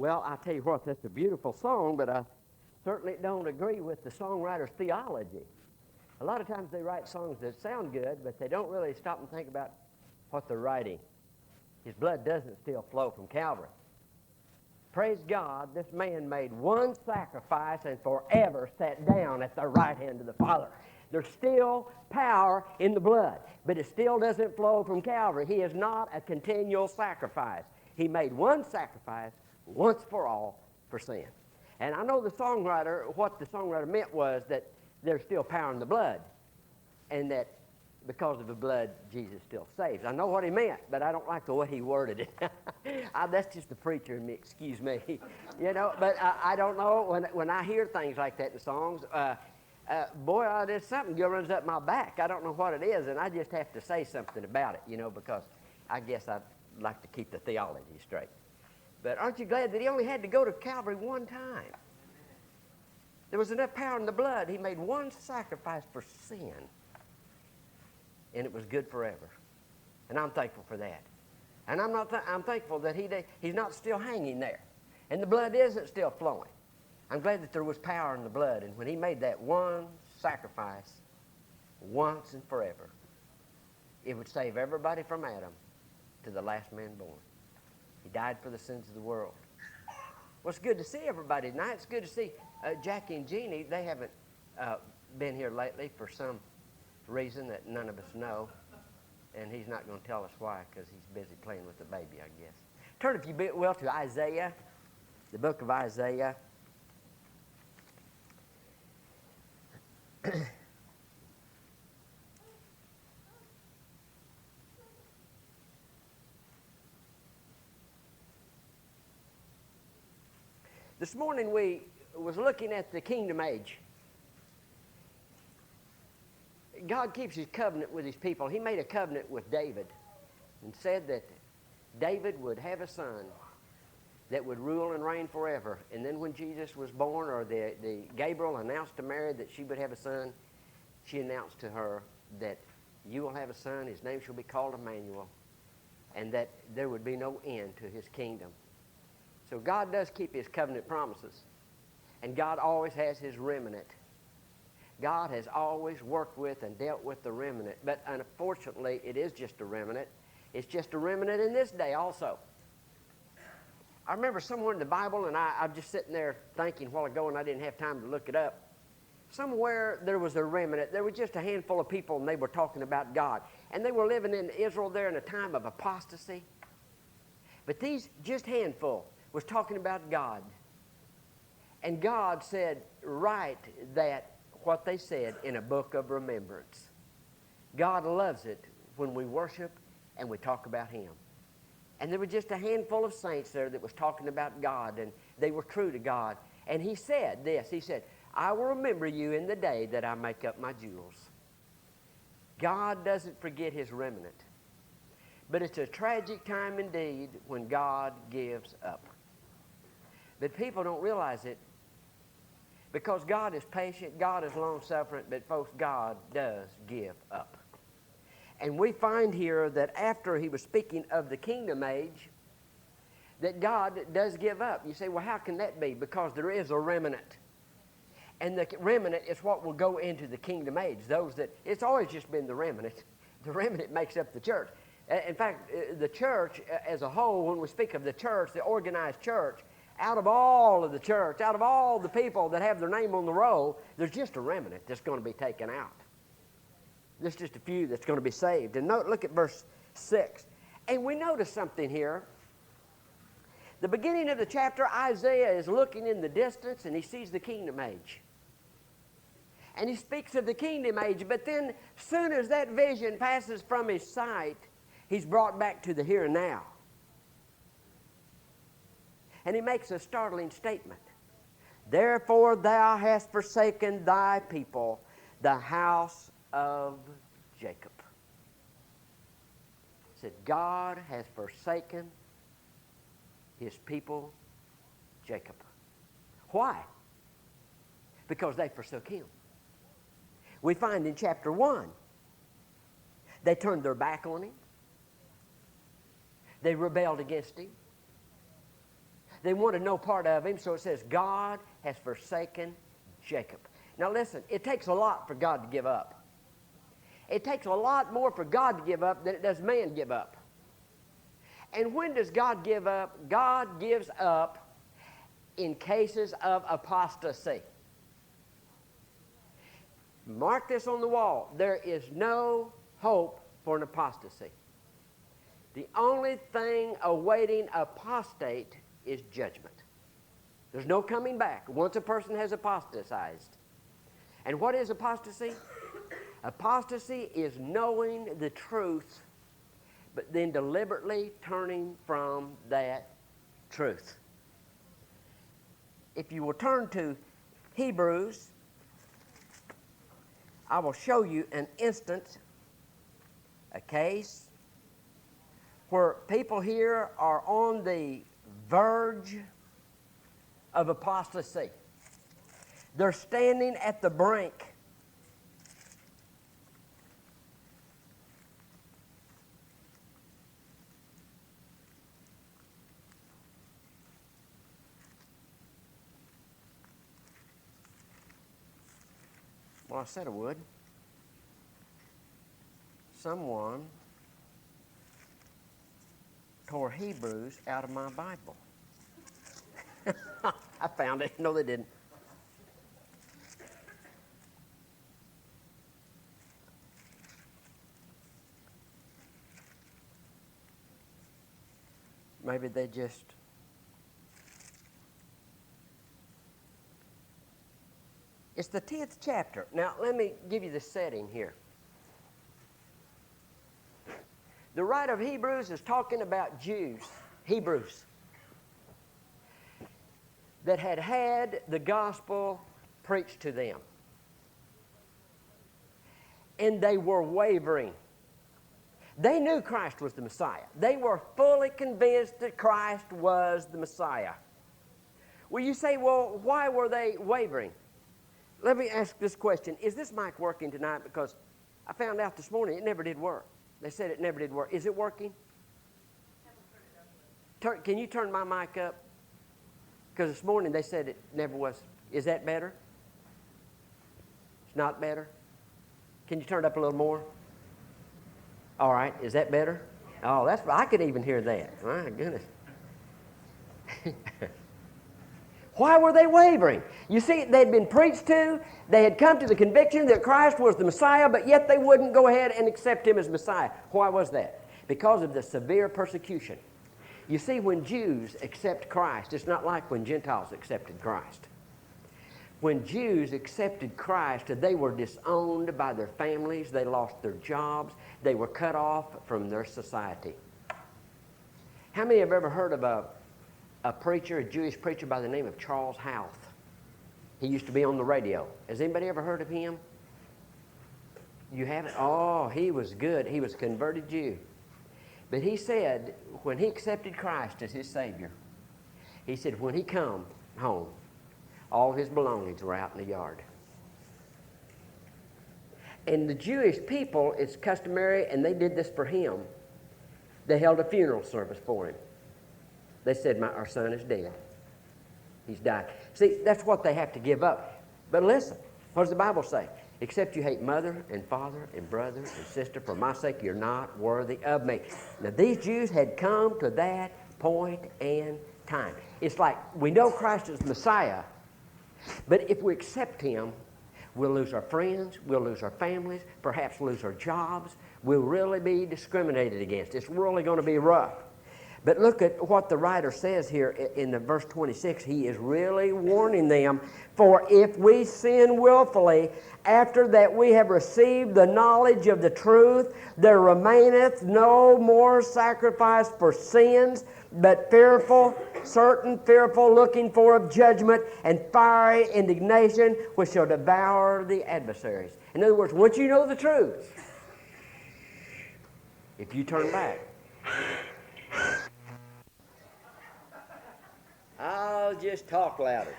Well, I tell you what, that's a beautiful song, but I certainly don't agree with the songwriter's theology. A lot of times they write songs that sound good, but they don't really stop and think about what they're writing. His blood doesn't still flow from Calvary. Praise God, this man made one sacrifice and forever sat down at the right hand of the Father. There's still power in the blood, but it still doesn't flow from Calvary. He is not a continual sacrifice. He made one sacrifice once for all for sin. And I know what the songwriter meant was that there's still power in the blood, and that because of the blood, Jesus still saves. I know what he meant, but I don't like the way he worded it. That's just the preacher in me, excuse me. But I don't know, when I hear things like that in songs, there's something that runs up my back. I don't know what it is, and I just have to say something about it, because I guess I'd like to keep the theology straight. But aren't you glad that he only had to go to Calvary one time? There was enough power in the blood. He made one sacrifice for sin, and it was good forever. And I'm thankful for that. And I'm thankful that he's not still hanging there, and the blood isn't still flowing. I'm glad that there was power in the blood, and when he made that one sacrifice once and forever, it would save everybody from Adam to the last man born. He died for the sins of the world. Well, it's good to see everybody tonight. It's good to see Jackie and Jeannie. They haven't been here lately for some reason that none of us know, and he's not going to tell us why, because he's busy playing with the baby, I guess. Turn, if you will, to Isaiah, the book of Isaiah. This morning we was looking at the kingdom age. God keeps his covenant with his people. He made a covenant with David and said that David would have a son that would rule and reign forever. And then when Jesus was born, or the Gabriel announced to Mary that she would have a son, she announced to her that you will have a son, his name shall be called Emmanuel, and that there would be no end to his kingdom. So God does keep his covenant promises, and God always has his remnant. God has always worked with and dealt with the remnant, but unfortunately it is just a remnant. It's just a remnant in this day also. I remember somewhere in the Bible, and I'm just sitting there thinking a while ago, and I didn't have time to look it up. Somewhere there was a remnant. There was just a handful of people, and they were talking about God. And they were living in Israel there in a time of apostasy. But these just handful was talking about God. And God said, write that, what they said, in a book of remembrance. God loves it when we worship and we talk about him. And there was just a handful of saints there that was talking about God, and they were true to God. And he said this, he said, I will remember you in the day that I make up my jewels. God doesn't forget his remnant. But it's a tragic time indeed when God gives up. But people don't realize it, because God is patient, God is long-suffering, but folks, God does give up. And we find here that after he was speaking of the kingdom age, that God does give up. You say, well, how can that be? Because there is a remnant. And the remnant is what will go into the kingdom age. It's always just been the remnant. The remnant makes up the church. In fact, the church as a whole, when we speak of the church, the organized church, out of all of the church, out of all the people that have their name on the roll, there's just a remnant that's going to be taken out. There's just a few that's going to be saved. And look at verse 6. And we notice something here. The beginning of the chapter, Isaiah is looking in the distance, and he sees the kingdom age. And he speaks of the kingdom age, but then as soon as that vision passes from his sight, he's brought back to the here and now. And he makes a startling statement. Therefore thou hast forsaken thy people, the house of Jacob. He said, God has forsaken his people, Jacob. Why? Because they forsook him. We find in chapter 1, they turned their back on him. They rebelled against him. They wanted no part of him, so it says, God has forsaken Jacob. Now listen, it takes a lot for God to give up. It takes a lot more for God to give up than it does man give up. And when does God give up? God gives up in cases of apostasy. Mark this on the wall. There is no hope for an apostasy. The only thing awaiting apostate is judgment. There's no coming back once a person has apostatized. And what is apostasy? Apostasy is knowing the truth, but then deliberately turning from that truth. If you will turn to Hebrews, I will show you an instance, a case, where people here are on the verge of apostasy. They're standing at the brink. Well, I said I would. Someone tore Hebrews out of my Bible. I found it. No, they didn't. Maybe they just... It's the 10th chapter. Now, let me give you the setting here. The writer of Hebrews is talking about Jews, Hebrews, that had the gospel preached to them. And they were wavering. They knew Christ was the Messiah. They were fully convinced that Christ was the Messiah. Well, you say, well, why were they wavering? Let me ask this question. Is this mic working tonight? Because I found out this morning it never did work. They said it never did work. Is it working? Can you turn my mic up? Because this morning they said it never was. Is that better? It's not better? Can you turn it up a little more? All right. Is that better? Oh, that's... I could even hear that. My goodness. Why were they wavering? You see, they'd been preached to. They had come to the conviction that Christ was the Messiah, but yet they wouldn't go ahead and accept him as Messiah. Why was that? Because of the severe persecution. You see, when Jews accept Christ, it's not like when Gentiles accepted Christ. When Jews accepted Christ, they were disowned by their families. They lost their jobs. They were cut off from their society. How many have ever heard of a preacher, a Jewish preacher by the name of Charles Houth? He used to be on the radio. Has anybody ever heard of him? You haven't? Oh, he was good. He was a converted Jew. But he said, when he accepted Christ as his Savior, he said when he come home, all his belongings were out in the yard. And the Jewish people, it's customary, and they did this for him. They held a funeral service for him. They said, our son is dead. He's died. See, that's what they have to give up. But listen, what does the Bible say? Except you hate mother and father and brother and sister, for my sake you're not worthy of me. Now, these Jews had come to that point and time. It's like we know Christ is Messiah, but if we accept him, we'll lose our friends, we'll lose our families, perhaps lose our jobs. We'll really be discriminated against. It's really going to be rough. But look at what the writer says here in the verse 26. He is really warning them, for if we sin willfully, after that we have received the knowledge of the truth, there remaineth no more sacrifice for sins, but certain fearful looking for of judgment and fiery indignation, which shall devour the adversaries. In other words, once you know the truth, if you turn back, I'll just talk louder.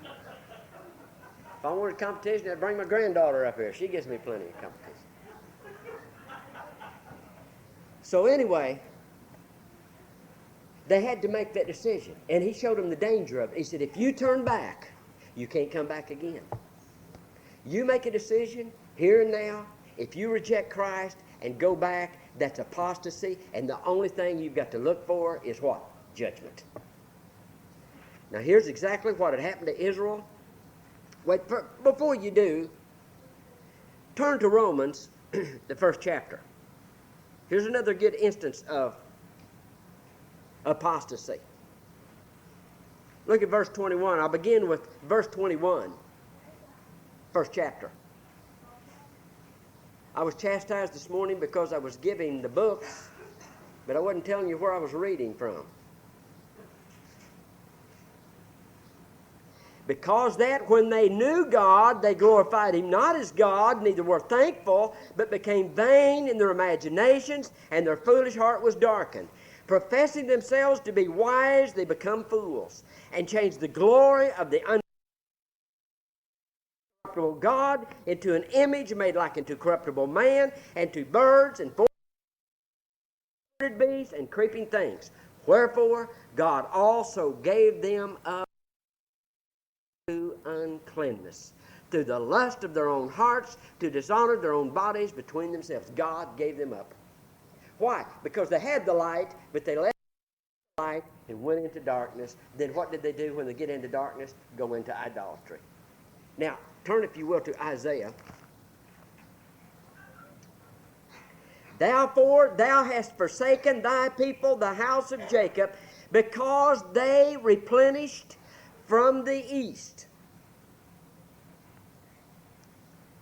If I wanted competition, I'd bring my granddaughter up here. She gives me plenty of competition. So anyway, They had to make that decision. And he showed them the danger of it. He said, if you turn back, you can't come back again. You make a decision here and now. If you reject Christ and go back, that's apostasy. And the only thing you've got to look for is what? Judgment. Now here's exactly what had happened to Israel. Wait, before you do, turn to Romans, the first chapter. Here's another good instance of apostasy. Look at verse 21. I'll begin with verse 21, first chapter. I was chastised this morning because I was giving the books, but I wasn't telling you where I was reading from. Because that when they knew God, they glorified him not as God, neither were thankful, but became vain in their imaginations, and their foolish heart was darkened. Professing themselves to be wise, they become fools, and changed the glory of the uncorruptible God into an image made like unto corruptible man, and to birds, and four-footed beasts, and creeping things. Wherefore God also gave them up to uncleanness, through the lust of their own hearts, to dishonor their own bodies between themselves. God gave them up. Why? Because they had the light, but they left the light and went into darkness. Then what did they do when they get into darkness? Go into idolatry. Now, turn, if you will, to Isaiah. Therefore, thou hast forsaken thy people, the house of Jacob, because they replenished from the east.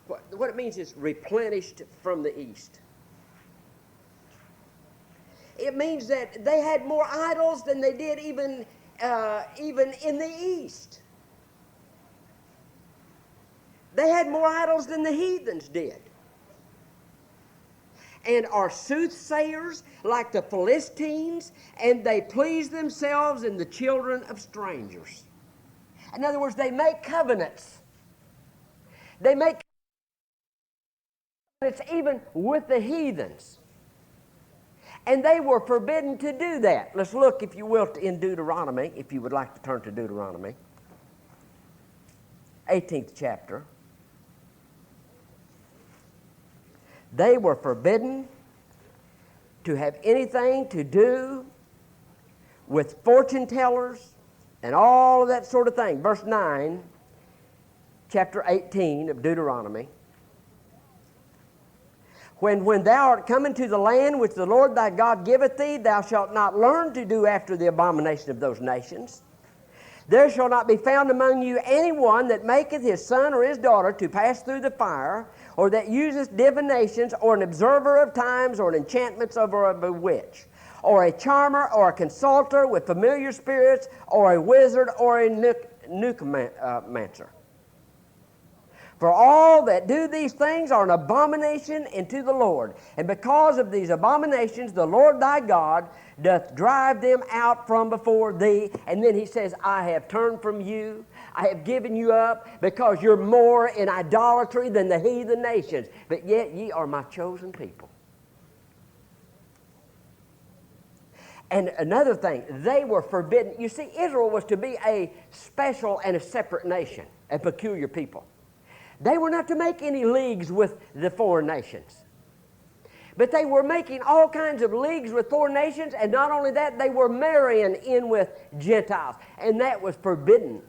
What it means is replenished from the east. It means that they had more idols than they did even in the east. They had more idols than the heathens did. And are soothsayers like the Philistines, and they please themselves in the children of strangers. In other words, they make covenants. They make covenants even with the heathens. And they were forbidden to do that. Let's look, if you will, in Deuteronomy, if you would like to turn to Deuteronomy. 18th chapter. They were forbidden to have anything to do with fortune tellers and all of that sort of thing. Verse 9, chapter 18 of Deuteronomy. When thou art come into the land which the Lord thy God giveth thee, thou shalt not learn to do after the abomination of those nations. There shall not be found among you any one that maketh his son or his daughter to pass through the fire, or that useth divinations, or an observer of times, or an enchantments, or a bewitch, or a charmer, or a consulter with familiar spirits, or a wizard, or a necromancer. For all that do these things are an abomination unto the Lord. And because of these abominations, the Lord thy God doth drive them out from before thee. And then he says, I have turned from you. I have given you up because you're more in idolatry than the heathen nations. But yet ye are my chosen people. And another thing, they were forbidden. You see, Israel was to be a special and a separate nation, a peculiar people. They were not to make any leagues with the foreign nations. But they were making all kinds of leagues with foreign nations, and not only that, they were marrying in with Gentiles, and that was forbidden.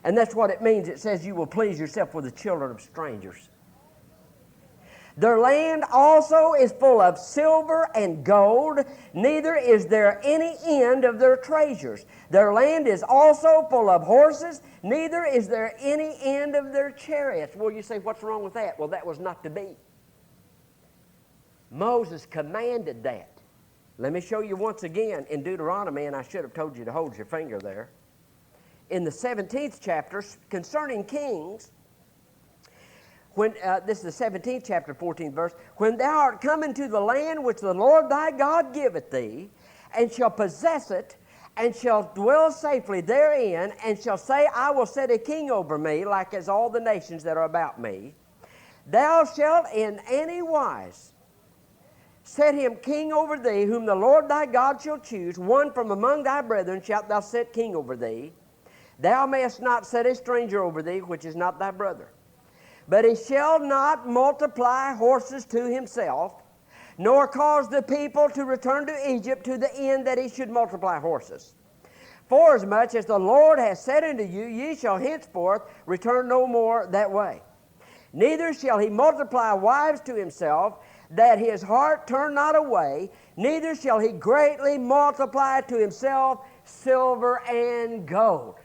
And that's what it means. It says you will please yourself with the children of strangers. Their land also is full of silver and gold, neither is there any end of their treasures. Their land is also full of horses, neither is there any end of their chariots. Well, you say, what's wrong with that? Well, that was not to be. Moses commanded that. Let me show you once again in Deuteronomy, and I should have told you to hold your finger there. In the 17th chapter, concerning kings, this is the 17th chapter, 14th verse. When thou art come into the land which the Lord thy God giveth thee, and shall possess it, and shall dwell safely therein, and shall say, I will set a king over me, like as all the nations that are about me, thou shalt in any wise set him king over thee, whom the Lord thy God shall choose. One from among thy brethren shalt thou set king over thee. Thou mayest not set a stranger over thee, which is not thy brother. But he shall not multiply horses to himself, nor cause the people to return to Egypt to the end that he should multiply horses. Forasmuch as the Lord has said unto you, ye shall henceforth return no more that way. Neither shall he multiply wives to himself, that his heart turn not away, neither shall he greatly multiply to himself silver and gold.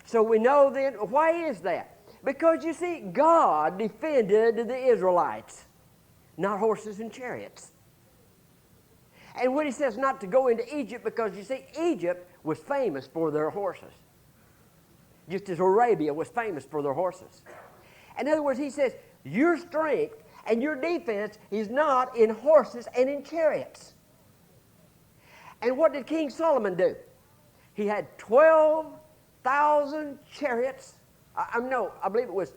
So we know then, why is that? Because you see, God defended the Israelites, not horses and chariots. And when he says not to go into Egypt, because you see, Egypt was famous for their horses, just as Arabia was famous for their horses. In other words, he says, your strength and your defense is not in horses and in chariots. And what did King Solomon do? He had 12,000 chariots. I believe it was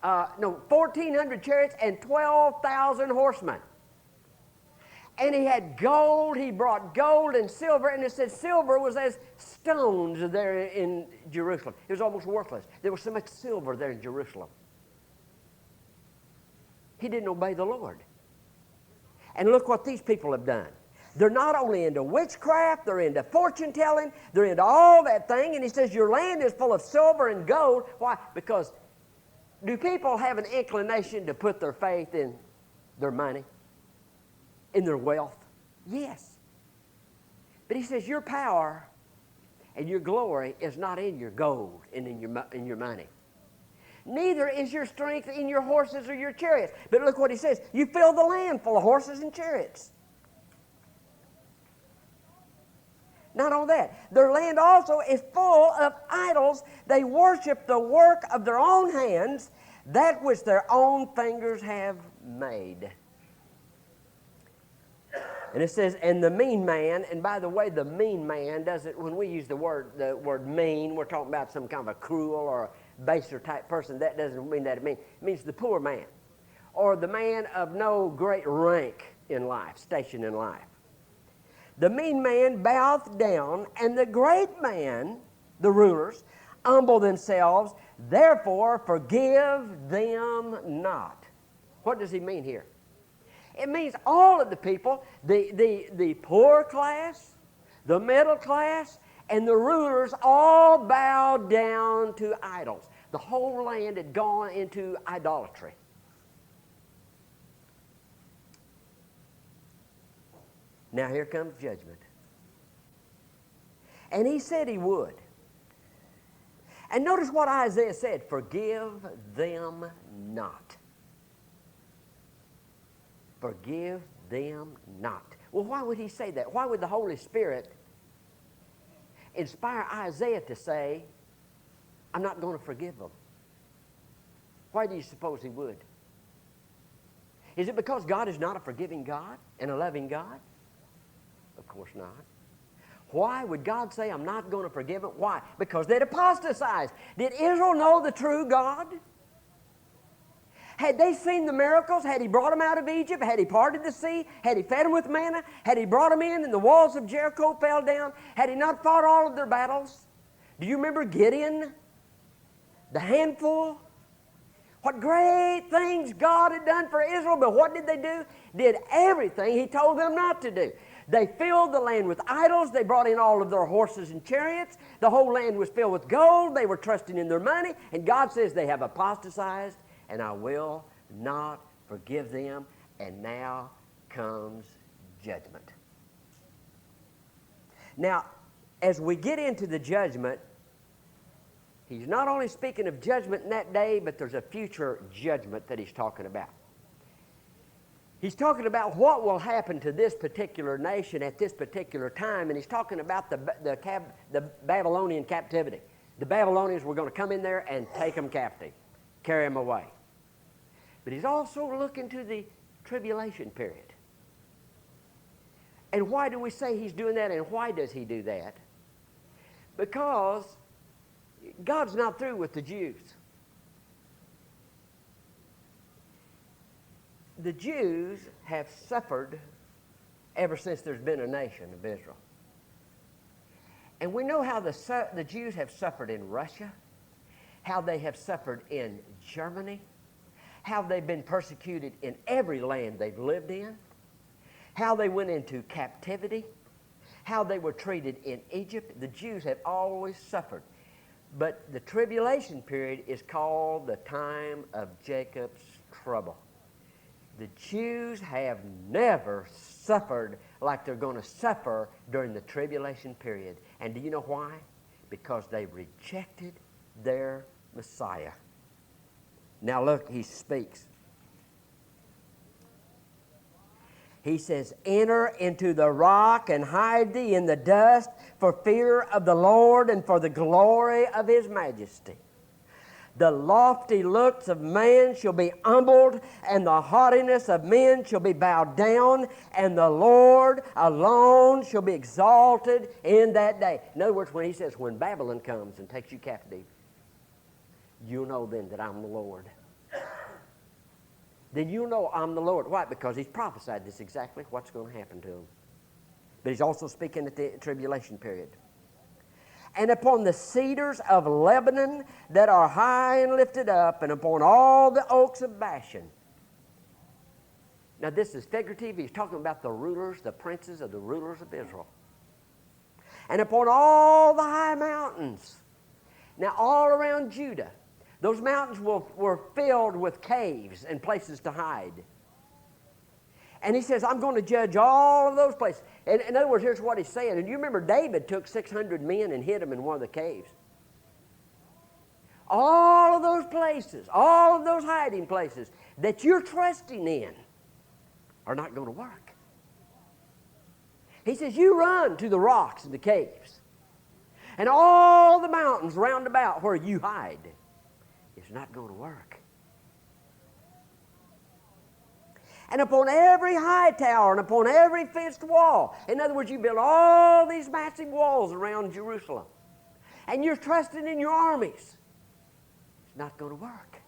1,400 chariots and 12,000 horsemen. And he had gold. He brought gold and silver, and it said silver was as stones there in Jerusalem. It was almost worthless. There was so much silver there in Jerusalem. He didn't obey the Lord. And look what these people have done. They're not only into witchcraft, they're into fortune telling, they're into all that thing. And he says, your land is full of silver and gold. Why? Because do people have an inclination to put their faith in their money, in their wealth? Yes. But he says, your power and your glory is not in your gold and in your money. Neither is your strength in your horses or your chariots. But look what he says. You fill the land full of horses and chariots. Not only that, their land also is full of idols. They worship the work of their own hands, that which their own fingers have made. And it says, and the mean man, and by the way, the mean man doesn't, when we use the word mean, we're talking about some kind of a cruel or a baser type person. That doesn't mean that it means. It means the poor man, or the man of no great rank in life, station in life. The mean man boweth down, and the great man, the rulers, humble themselves, therefore forgive them not. What does he mean here? It means all of the people, the poor class, the middle class, and the rulers all bowed down to idols. The whole land had gone into idolatry. Now here comes judgment. And he said he would. And notice what Isaiah said, forgive them not. Forgive them not. Well, why would he say that? Why would the Holy Spirit inspire Isaiah to say, I'm not going to forgive them? Why do you suppose he would? Is it because God is not a forgiving God and a loving God? Of course not. Why would God say, I'm not going to forgive them? Why? Because they'd apostatized. Did Israel know the true God? Had they seen the miracles? Had he brought them out of Egypt? Had he parted the sea? Had he fed them with manna? Had he brought them in and the walls of Jericho fell down? Had he not fought all of their battles? Do you remember Gideon? The handful? What great things God had done for Israel, but what did they do? Did everything he told them not to do. They filled the land with idols. They brought in all of their horses and chariots. The whole land was filled with gold. They were trusting in their money. And God says they have apostatized, and I will not forgive them. And now comes judgment. Now, as we get into the judgment, he's not only speaking of judgment in that day, but there's a future judgment that he's talking about. He's talking about what will happen to this particular nation at this particular time, and he's talking about the Babylonian captivity. The Babylonians were going to come in there and take them captive, carry them away. But he's also looking to the tribulation period. And why do we say he's doing that, and why does he do that? Because God's not through with the Jews. The Jews have suffered ever since there's been a nation of Israel. And we know how the Jews have suffered in Russia, how they have suffered in Germany, how they've been persecuted in every land they've lived in, how they went into captivity, how they were treated in Egypt. The Jews have always suffered. But the tribulation period is called the time of Jacob's trouble. The Jews have never suffered like they're going to suffer during the tribulation period. And do you know why? Because they rejected their Messiah. Now look, he speaks. He says, enter into the rock and hide thee in the dust for fear of the Lord and for the glory of his majesty. The lofty looks of man shall be humbled, and the haughtiness of men shall be bowed down, and the Lord alone shall be exalted in that day. In other words, when he says, when Babylon comes and takes you captive, you'll know then that I'm the Lord. Then you'll know I'm the Lord. Why? Because he's prophesied this exactly what's going to happen to him. But he's also speaking at the tribulation period. And upon the cedars of Lebanon that are high and lifted up, and upon all the oaks of Bashan. Now this is figurative. He's talking about the rulers, the princes of the rulers of Israel. And upon all the high mountains. Now all around Judah, those mountains were filled with caves and places to hide. And he says, I'm going to judge all of those places. And in other words, here's what he's saying. And you remember David took 600 men and hid them in one of the caves. All of those places, all of those hiding places that you're trusting in are not going to work. He says, you run to the rocks and the caves. And all the mountains round about where you hide. It's not going to work. And upon every high tower and upon every fenced wall. In other words, you build all these massive walls around Jerusalem. And you're trusting in your armies. It's not going to work.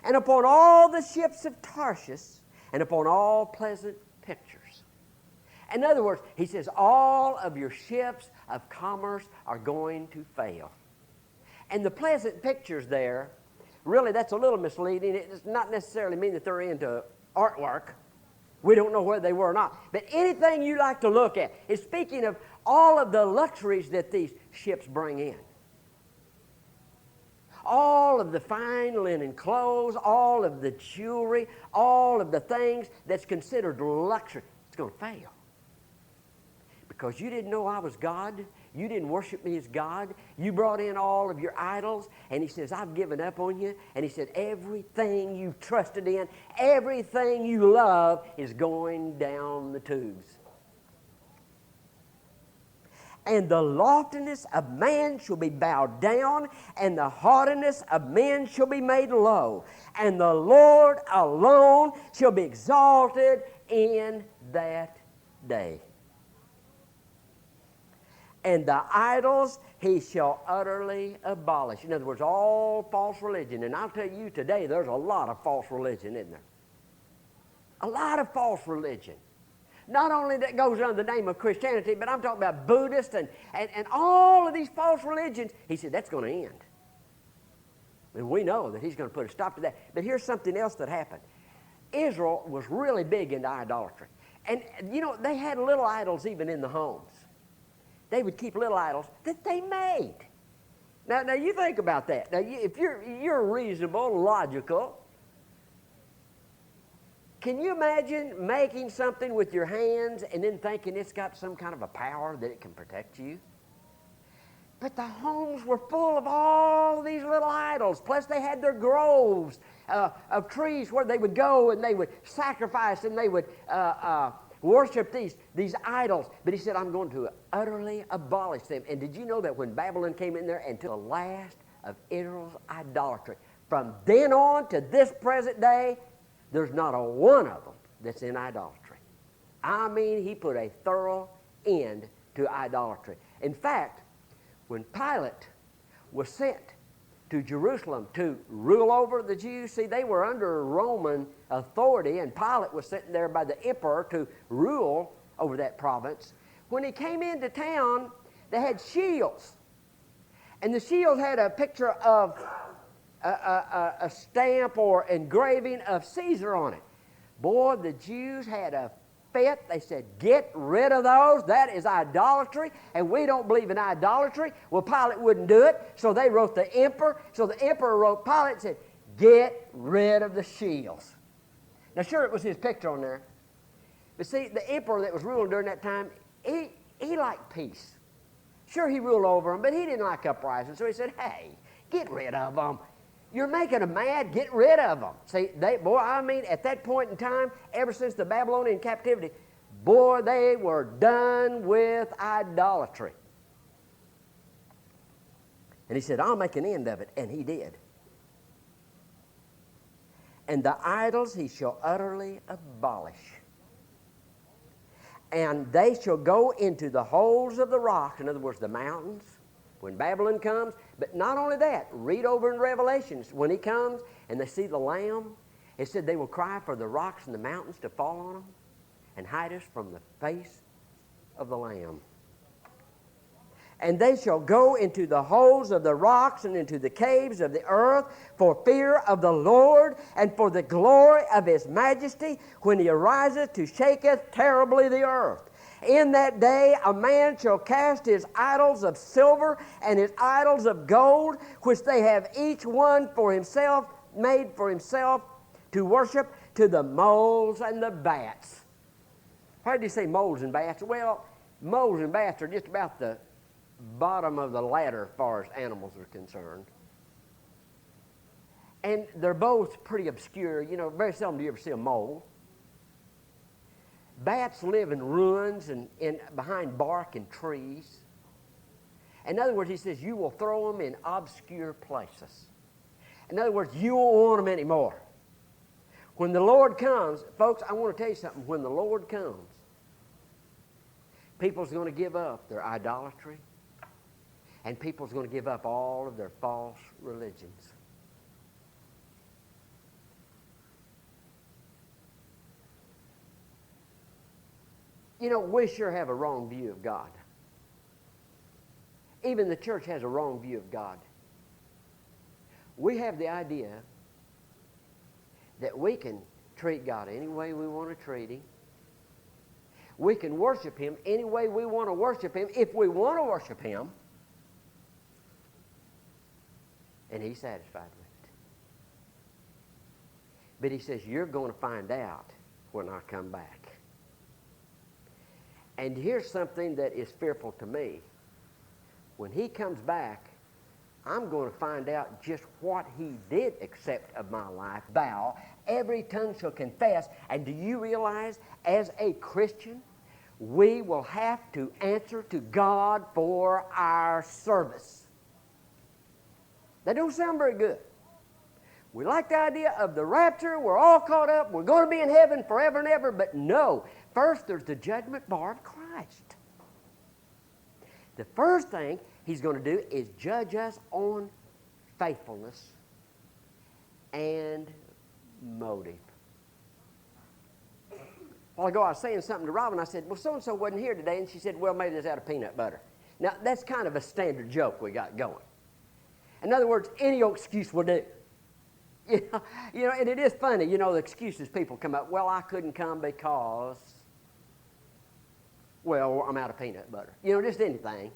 And upon all the ships of Tarshish and upon all pleasant pictures. In other words, he says all of your ships of commerce are going to fail. And the pleasant pictures there, really, that's a little misleading. It does not necessarily mean that they're into artwork. We don't know whether they were or not. But anything you like to look at is speaking of all of the luxuries that these ships bring in. All of the fine linen clothes, all of the jewelry, all of the things that's considered luxury. It's going to fail. Because you didn't know I was God. You didn't worship me as God. You brought in all of your idols. And he says, I've given up on you. And he said, everything you've trusted in, everything you love is going down the tubes. And the loftiness of man shall be bowed down, and the haughtiness of men shall be made low. And the Lord alone shall be exalted in that day. And the idols he shall utterly abolish. In other words, all false religion. And I'll tell you today, there's a lot of false religion, isn't there? A lot of false religion. Not only that goes under the name of Christianity, but I'm talking about Buddhist and all of these false religions. He said, that's going to end. And we know that he's going to put a stop to that. But here's something else that happened. Israel was really big into idolatry. And, you know, they had little idols even in the homes. They would keep little idols that they made. Now you think about that. Now, if you're reasonable, logical, can you imagine making something with your hands and then thinking it's got some kind of a power that it can protect you? But the homes were full of all these little idols. Plus they had their groves of trees where they would go and they would sacrifice and they would worship these idols. But he said, I'm going to utterly abolish them. And did you know that when Babylon came in there and took the last of Israel's idolatry, from then on to this present day, there's not a one of them that's in idolatry. I mean, he put a thorough end to idolatry. In fact, when Pilate was sent to Jerusalem to rule over the Jews. See, they were under Roman authority, and Pilate was sitting there by the emperor to rule over that province. When he came into town, they had shields. And the shield had a picture of a stamp or engraving of Caesar on it. Boy, the Jews had a fit. They said, get rid of those. That is idolatry, and we don't believe in idolatry. Well, Pilate wouldn't do it, so they wrote the emperor. So the emperor wrote Pilate and said, get rid of the shields. Now, sure, it was his picture on there. But see, the emperor that was ruling during that time, he liked peace. Sure, he ruled over them, but he didn't like uprisings. So he said, hey, get rid of them. You're making them mad. Get rid of them. See, at that point in time, ever since the Babylonian captivity, boy, they were done with idolatry. And he said, I'll make an end of it. And he did. And the idols he shall utterly abolish. And they shall go into the holes of the rock, in other words, the mountains, when Babylon comes. But not only that, read over in Revelations, when he comes and they see the Lamb, it said they will cry for the rocks and the mountains to fall on them and hide us from the face of the Lamb. And they shall go into the holes of the rocks and into the caves of the earth for fear of the Lord and for the glory of his majesty when he ariseth to shaketh terribly the earth. In that day a man shall cast his idols of silver and his idols of gold, which they have each one for himself, made for himself to worship, to the moles and the bats. Why did he say moles and bats? Well, moles and bats are just about the bottom of the ladder as far as animals are concerned. And they're both pretty obscure. You know, very seldom do you ever see a mole. Bats live in ruins and behind bark and trees. In other words, he says, you will throw them in obscure places. In other words, you won't want them anymore. When the Lord comes, folks, I want to tell you something. When the Lord comes, people's going to give up their idolatry, and people's going to give up all of their false religions. You know, we sure have a wrong view of God. Even the church has a wrong view of God. We have the idea that we can treat God any way we want to treat him. We can worship him any way we want to worship him, if we want to worship him. And he's satisfied with it. But he says, you're going to find out when I come back. And here's something that is fearful to me. When he comes back, I'm going to find out just what he did accept of my life. Bow, every tongue shall confess. And do you realize, as a Christian, we will have to answer to God for our service. That don't sound very good. We like the idea of the rapture. We're all caught up. We're going to be in heaven forever and ever. But no. First, there's the judgment bar of Christ. The first thing he's going to do is judge us on faithfulness and motive. A while ago, I was saying something to Robin. I said, well, so-and-so wasn't here today. And she said, well, maybe it's out of peanut butter. Now, that's kind of a standard joke we got going. In other words, any old excuse will do. You know, and it is funny, you know, the excuses people come up. Well, I couldn't come because, well, I'm out of peanut butter. You know, just anything.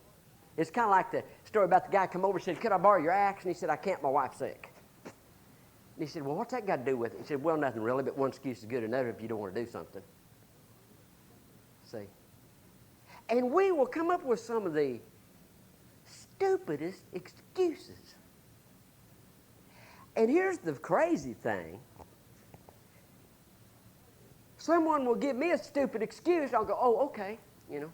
It's kind of like the story about the guy come over and said, could I borrow your axe? And he said, I can't, my wife's sick. And he said, well, what's that got to do with it? He said, well, nothing really, but one excuse is good enough if you don't want to do something. See? And we will come up with some of the stupidest excuses. And here's the crazy thing. Someone will give me a stupid excuse. I'll go, oh, okay, you know.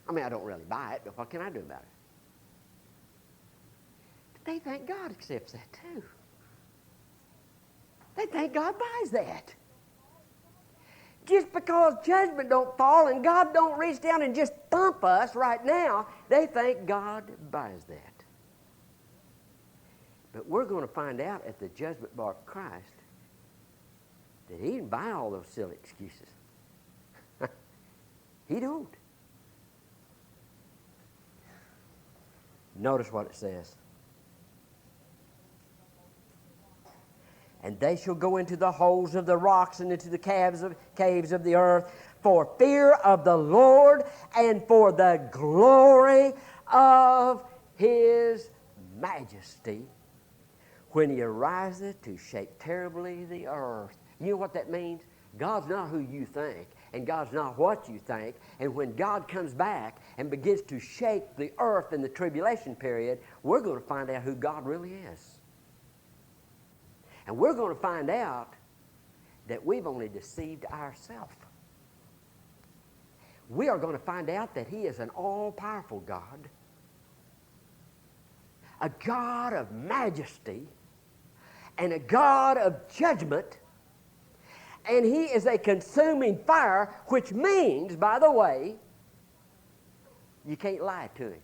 I mean, I don't really buy it, but what can I do about it? But they think God accepts that too. They think God buys that. Just because judgment don't fall and God don't reach down and just thump us right now, they think God buys that. But we're going to find out at the judgment bar of Christ that He didn't buy all those silly excuses. He don't. Notice what it says. And they shall go into the holes of the rocks and into the caves of the earth for fear of the Lord and for the glory of His majesty when He ariseth to shake terribly the earth. You know what that means? God's not who you think, and God's not what you think. And when God comes back and begins to shake the earth in the tribulation period, we're going to find out who God really is. And we're going to find out that we've only deceived ourselves. We are going to find out that He is an all-powerful God, a God of majesty, and a God of judgment, and He is a consuming fire, which means, by the way, you can't lie to Him.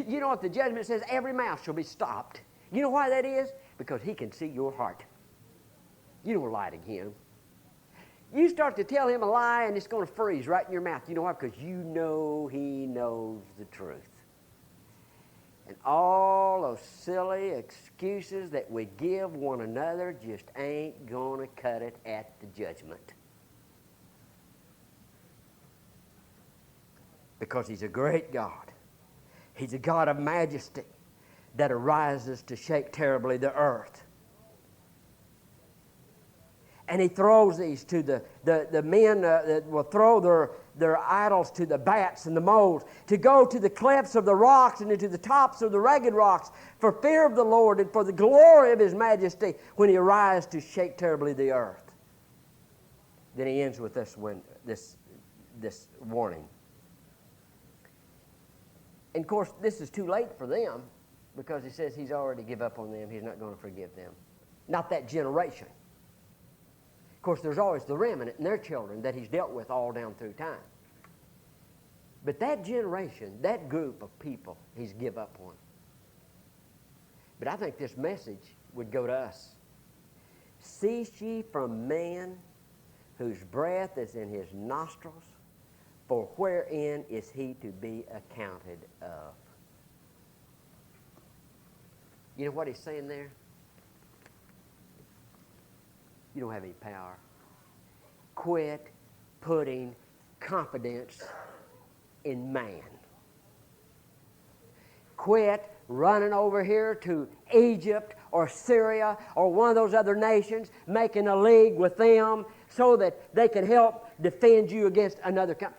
You know what the judgment says? Every mouth shall be stopped. You know why that is? Because He can see your heart. You don't lie to Him. You start to tell Him a lie and it's going to freeze right in your mouth. You know why? Because you know He knows the truth. And all those silly excuses that we give one another just ain't going to cut it at the judgment. Because He's a great God. He's a God of majesty that arises to shake terribly the earth. And He throws these to the men that will throw their idols to the bats and the moles, to go to the clefts of the rocks and into the tops of the rugged rocks for fear of the Lord and for the glory of His majesty when He arises to shake terribly the earth. Then He ends with this warning. And of course, this is too late for them because He says He's already given up on them. He's not going to forgive them. Not that generation. Of course, there's always the remnant and their children that He's dealt with all down through time. But that generation, that group of people, He's give up on. But I think this message would go to us. Cease ye from man whose breath is in his nostrils, for wherein is he to be accounted of? You know what He's saying there? You don't have any power. Quit putting confidence in man. Quit running over here to Egypt or Syria or one of those other nations, making a league with them so that they can help defend you against another country.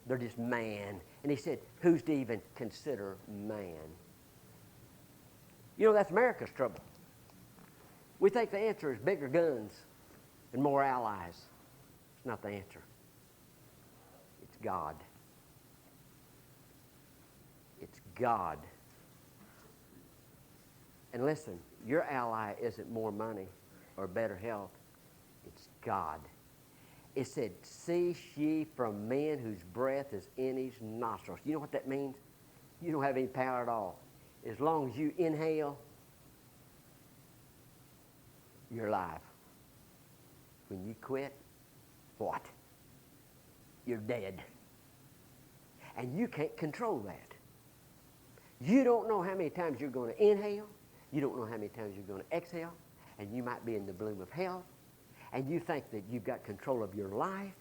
They're just man. And He said, who's to even consider man? You know, that's America's trouble. We think the answer is bigger guns and more allies. It's not the answer. It's God. It's God. And listen, your ally isn't more money or better health. It's God. It said, cease ye from men whose breath is in his nostrils. You know what that means? You don't have any power at all. As long as you inhale, you're alive. When you quit, what? You're dead. And you can't control that. You don't know how many times you're going to inhale. You don't know how many times you're going to exhale. And you might be in the bloom of health. And you think that you've got control of your life,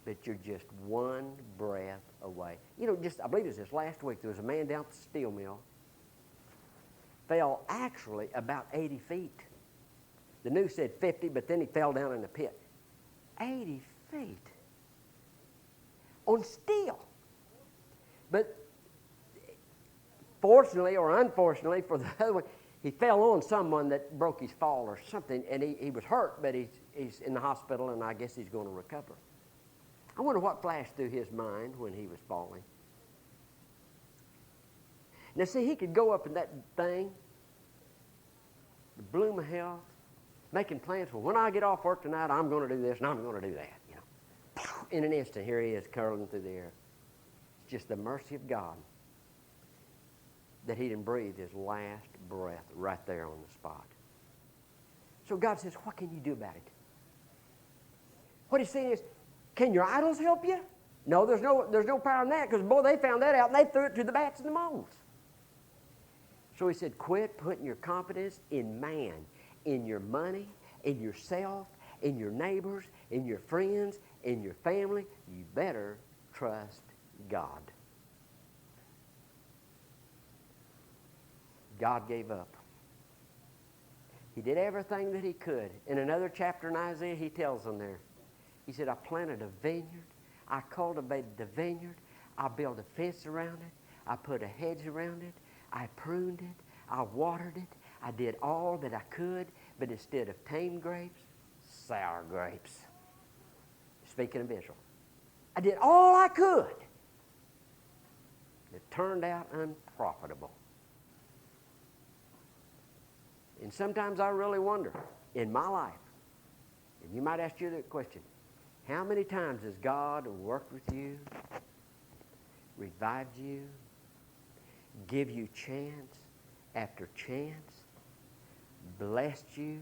but you're just one breath away. You know, I believe it was this last week, there was a man down at the steel mill, fell actually about 80 feet. The news said 50, but then he fell down in the pit. 80 feet on steel. But fortunately or unfortunately for the other one, he fell on someone that broke his fall or something, and he was hurt, but he's in the hospital, and I guess he's going to recover. I wonder what flashed through his mind when he was falling. Now, see, he could go up in that thing, the bloom of health, making plans for when I get off work tonight, I'm going to do this and I'm going to do that. You know, in an instant, here he is curling through the air. It's just the mercy of God that he didn't breathe his last breath right there on the spot. So God says, what can you do about it? What he's saying is, can your idols help you? No, there's no power in that, because, boy, they found that out and they threw it to the bats and the moles. So he said, quit putting your confidence in man, in your money, in yourself, in your neighbors, in your friends, in your family. You better trust God. God gave up. He did everything that he could. In another chapter in Isaiah, he tells them there, he said, I planted a vineyard. I cultivated the vineyard. I built a fence around it. I put a hedge around it. I pruned it. I watered it. I did all that I could, but instead of tame grapes, sour grapes. Speaking of Israel. I did all I could. It turned out unprofitable. And sometimes I really wonder, in my life, and you might ask you that question, how many times has God worked with you, revived you, give you chance after chance, blessed you?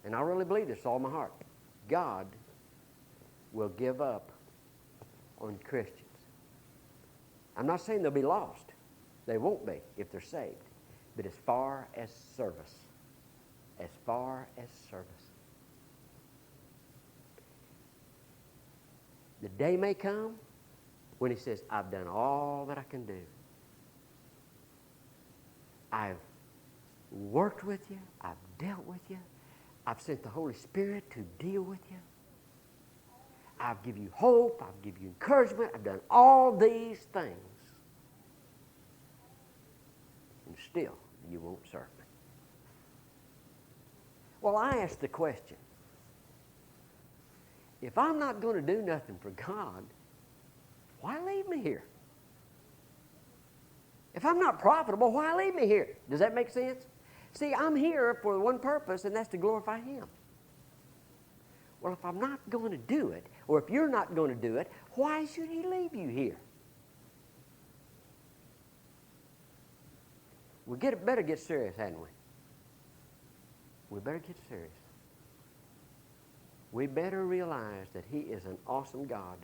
And I really believe this with all my heart. God will give up on Christians. I'm not saying they'll be lost. They won't be if they're saved. But as far as service, the day may come when he says, I've done all that I can do. I've worked with you. I've dealt with you. I've sent the Holy Spirit to deal with you. I've given you hope. I've given you encouragement. I've done all these things. And still, you won't serve me. Well, I ask the question, if I'm not going to do nothing for God, why leave me here? If I'm not profitable, why leave me here? Does that make sense? See, I'm here for one purpose, and that's to glorify Him. Well, if I'm not going to do it, or if you're not going to do it, why should He leave you here? We better get serious, hadn't we? We better get serious. We better realize that He is an awesome God,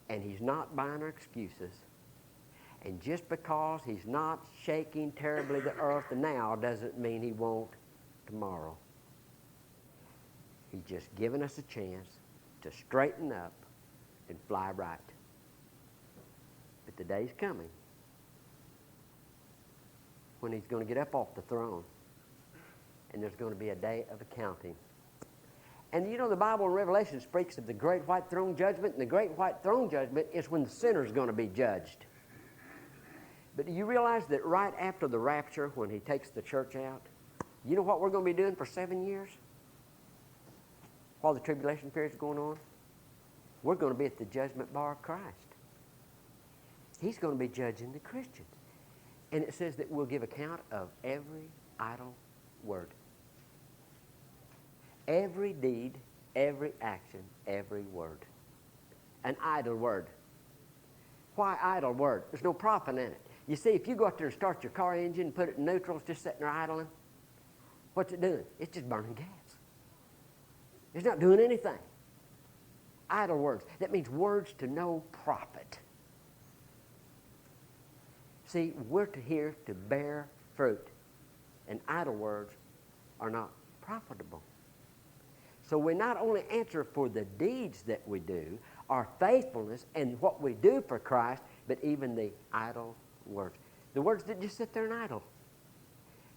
and He's not buying our excuses. And just because He's not shaking terribly the earth now doesn't mean He won't tomorrow. He's just given us a chance to straighten up and fly right. But the day's coming when He's going to get up off the throne, and there's going to be a day of accounting. And you know, the Bible in Revelation speaks of the great white throne judgment, and the great white throne judgment is when the sinner is going to be judged. But do you realize that right after the rapture, when He takes the church out, you know what we're going to be doing for 7 years? While the tribulation period is going on? We're going to be at the judgment bar of Christ. He's going to be judging the Christians. And it says that we'll give account of every idle word. Every deed, every action, every word. An idle word. Why idle word? There's no profit in it. You see, if you go out there and start your car engine and put it in neutral, it's just sitting there idling, what's it doing? It's just burning gas. It's not doing anything. Idle words. That means words to no profit. See, we're here to bear fruit, and idle words are not profitable. So we not only answer for the deeds that we do, our faithfulness and what we do for Christ, but even the idle words. The words that just sit there and idle.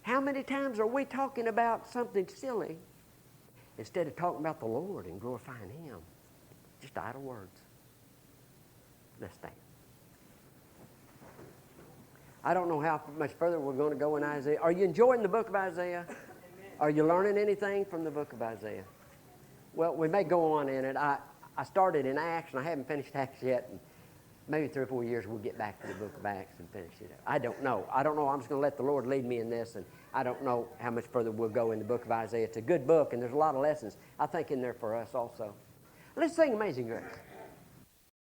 How many times are we talking about something silly instead of talking about the Lord and glorifying Him? Just idle words. Let's stand. I don't know how much further we're going to go in Isaiah. Are you enjoying the book of Isaiah? Amen. Are you learning anything from the book of Isaiah? Well, we may go on in it. I started in Acts, and I haven't finished Acts yet. And maybe 3 or 4 years we'll get back to the book of Acts and finish it up. I don't know. I'm just going to let the Lord lead me in this, and I don't know how much further we'll go in the book of Isaiah. It's a good book, and there's a lot of lessons, I think, in there for us also. Let's sing Amazing Grace.